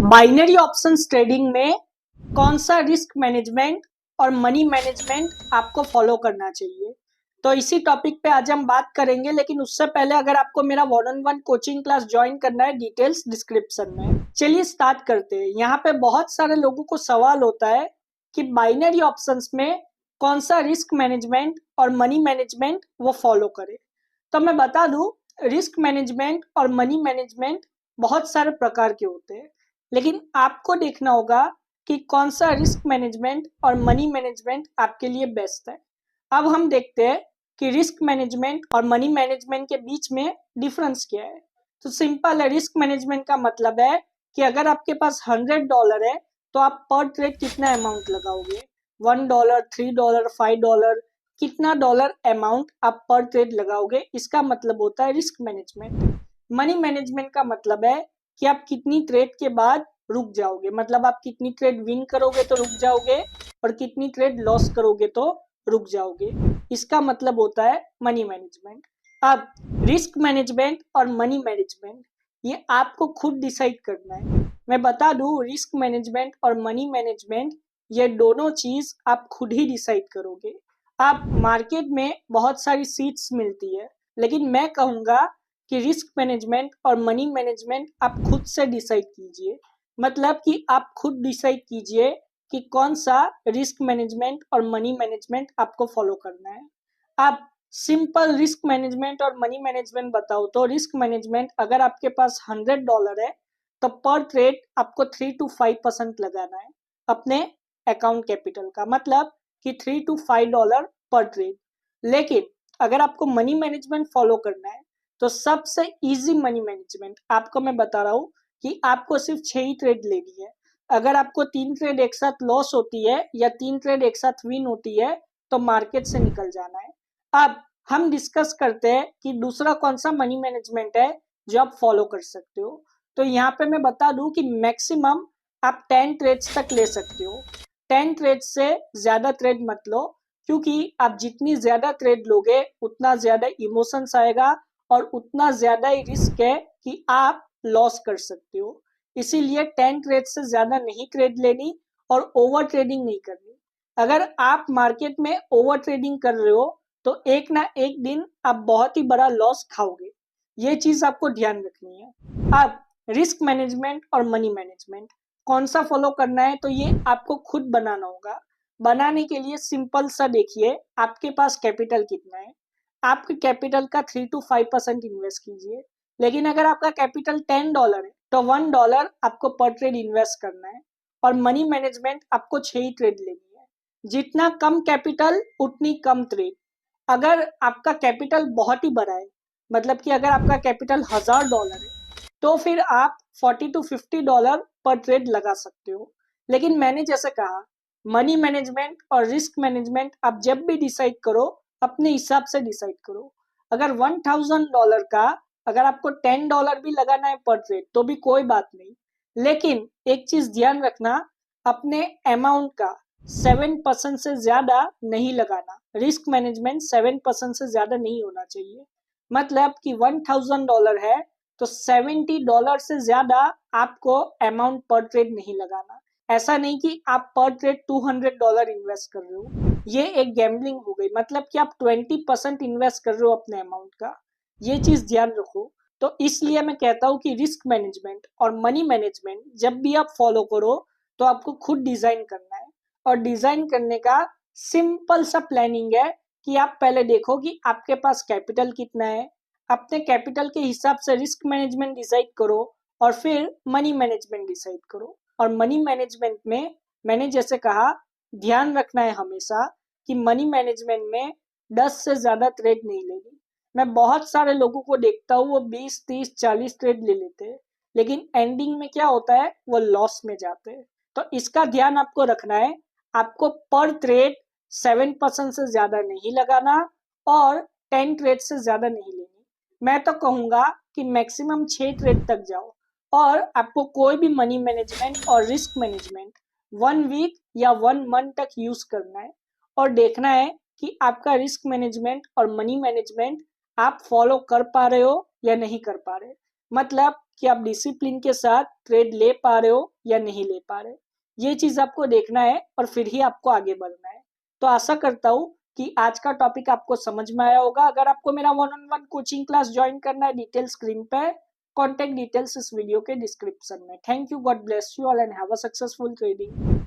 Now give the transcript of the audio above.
Binary options trading में कौन सा रिस्क मैनेजमेंट और मनी मैनेजमेंट आपको फॉलो करना चाहिए। तो इसी टॉपिक पे आज हम बात करेंगे, लेकिन उससे पहले अगर आपको मेरा one on one coaching class join करना है, डिटेल्स डिस्क्रिप्शन में। चलिए स्टार्ट करते हैं। यहाँ पे बहुत सारे लोगों को सवाल होता है कि बाइनरी ऑप्शंस में कौन सा रिस्क मैनेजमेंट और मनी मैनेजमेंट वो फॉलो करे। तो मैं बता दूं, रिस्क मैनेजमेंट और मनी मैनेजमेंट बहुत सारे प्रकार के होते हैं, लेकिन आपको देखना होगा कि कौन सा रिस्क मैनेजमेंट और मनी मैनेजमेंट आपके लिए बेस्ट है। अब हम देखते हैं कि रिस्क मैनेजमेंट और मनी मैनेजमेंट के बीच में डिफरेंस क्या है। तो सिंपल है, रिस्क मैनेजमेंट का मतलब है कि अगर आपके पास $100 है तो आप पर ट्रेड कितना अमाउंट लगाओगे, $1, $3, $5, कितना डॉलर अमाउंट आप पर ट्रेड लगाओगे, इसका मतलब होता है रिस्क मैनेजमेंट। मनी मैनेजमेंट का मतलब है कि आप कितनी ट्रेड के बाद रुक जाओगे, मतलब आप कितनी ट्रेड विन करोगे तो रुक जाओगे और कितनी ट्रेड लॉस करोगे तो रुक जाओगे, इसका मतलब होता है मनी मैनेजमेंट। अब रिस्क मैनेजमेंट और मनी मैनेजमेंट ये आपको खुद डिसाइड करना है। मैं बता दूं, रिस्क मैनेजमेंट और मनी मैनेजमेंट ये दोनों चीज आप खुद ही डिसाइड करोगे। आप मार्केट में बहुत सारी सीट्स मिलती है, लेकिन मैं कहूंगा कि रिस्क मैनेजमेंट और मनी मैनेजमेंट आप खुद से डिसाइड कीजिए। मतलब कि आप खुद डिसाइड कीजिए कि कौन सा रिस्क मैनेजमेंट और मनी मैनेजमेंट आपको फॉलो करना है। आप सिंपल रिस्क मैनेजमेंट और मनी मैनेजमेंट बताओ तो रिस्क मैनेजमेंट, अगर आपके पास $100 है तो पर ट्रेड आपको 3 to 5% लगाना है अपने अकाउंट कैपिटल का, मतलब कि $3 to 5 पर ट्रेड। लेकिन अगर आपको मनी मैनेजमेंट फॉलो करना है तो सबसे इजी मनी मैनेजमेंट आपको मैं बता रहा हूँ कि आपको सिर्फ 6 ही ट्रेड लेनी है। अगर आपको 3 ट्रेड एक साथ लॉस होती है या 3 ट्रेड एक साथ विन होती है तो मार्केट से निकल जाना है। अब हम डिस्कस करते हैं कि दूसरा कौन सा मनी मैनेजमेंट है जो आप फॉलो कर सकते हो। तो यहाँ पे मैं बता दूं कि मैक्सिमम आप 10 ट्रेड्स तक ले सकते हो। 10 ट्रेड से ज्यादा ट्रेड मत लो, क्योंकि आप जितनी ज्यादा ट्रेड लोगे उतना ज्यादा इमोशंस आएगा और उतना ज्यादा ही रिस्क है कि आप लॉस कर सकते हो। इसीलिए 10 ट्रेड से ज्यादा नहीं ट्रेड लेनी और ओवर ट्रेडिंग नहीं करनी। अगर आप मार्केट में ओवर ट्रेडिंग कर रहे हो तो एक ना एक दिन आप बहुत ही बड़ा लॉस खाओगे, ये चीज आपको ध्यान रखनी है। अब रिस्क मैनेजमेंट और मनी मैनेजमेंट कौन सा फॉलो करना है तो ये आपको खुद बनाना होगा। बनाने के लिए सिंपल सा देखिए, आपके पास कैपिटल कितना है। आपके कैपिटल का 3 to 5% इन्वेस्ट कीजिए। लेकिन अगर आपका कैपिटल $10 है तो $1 आपको पर ट्रेड इन्वेस्ट करना है। और मनी मैनेजमेंट आपको 6 ही ट्रेड लेनी है। जितना कम कैपिटल उतनी कम ट्रेड। अगर आपका कैपिटल बहुत ही बड़ा है, मतलब कि अगर आपका कैपिटल $1000 है तो फिर आप $40 to 50 पर ट्रेड लगा सकते हो। लेकिन मैंने जैसे कहा, मनी मैनेजमेंट और रिस्क मैनेजमेंट आप जब भी डिसाइड करो अपने हिसाब से डिसाइड करो। अगर $1000 का अगर आपको $10 भी लगाना है पर ट्रेड तो भी कोई बात नहीं, लेकिन एक चीज ध्यान रखना, अपने अमाउंट का 7% से ज्यादा नहीं लगाना। रिस्क मैनेजमेंट 7% से ज्यादा नहीं होना चाहिए। मतलब कि $1000 है तो $70 से ज्यादा आपको अमाउंट पर ट्रेड नहीं लगाना। ऐसा नहीं कि आप पर ट्रेड $200 इन्वेस्ट कर रहे हो, ये एक गैम्बलिंग हो गई। मतलब कि आप 20% इन्वेस्ट कर रहे हो अपने अमाउंट का, ये चीज ध्यान रखो। तो इसलिए मैं कहता हूँ कि रिस्क मैनेजमेंट और मनी मैनेजमेंट जब भी आप फॉलो करो तो आपको खुद डिजाइन करना है। और डिजाइन करने का सिंपल सा प्लानिंग है कि आप पहले देखो कि आपके पास कैपिटल कितना है, अपने कैपिटल के हिसाब से रिस्क मैनेजमेंट डिसाइड करो और फिर मनी मैनेजमेंट डिसाइड करो। और मनी मैनेजमेंट में मैंने जैसे कहा, ध्यान रखना है हमेशा कि मनी मैनेजमेंट में 10 से ज्यादा ट्रेड नहीं लेनी। मैं बहुत सारे लोगों को देखता हूँ वो 20, 30, 40 ट्रेड ले लेते हैं, लेकिन एंडिंग में क्या होता है, वो लॉस में जाते हैं। तो इसका ध्यान आपको रखना है। आपको पर ट्रेड 7% से ज्यादा नहीं लगाना और 10 ट्रेड से ज्यादा नहीं लेनी। मैं तो कहूंगा कि मैक्सिमम 6 ट्रेड तक जाओ। और आपको कोई भी मनी मैनेजमेंट और रिस्क मैनेजमेंट 1 वीक या 1 मंथ तक यूज करना है और देखना है कि आपका रिस्क मैनेजमेंट और मनी मैनेजमेंट आप फॉलो कर पा रहे हो या नहीं कर पा रहे। मतलब कि आप डिसिप्लिन के साथ ट्रेड ले पा रहे हो या नहीं ले पा रहे। ये चीज आपको देखना है और फिर ही आपको आगे बढ़ना है। तो आशा करता हूँ कि आज का टॉपिक आपको समझ में आया होगा। अगर आपको मेरा 1-on-1 कोचिंग क्लास ज्वाइन करना है, डिटेल स्क्रीन पे है, कॉन्टेक्ट डिटेल्स इस वीडियो के डिस्क्रिप्शन में। Thank you, God bless you all and have a successful trading.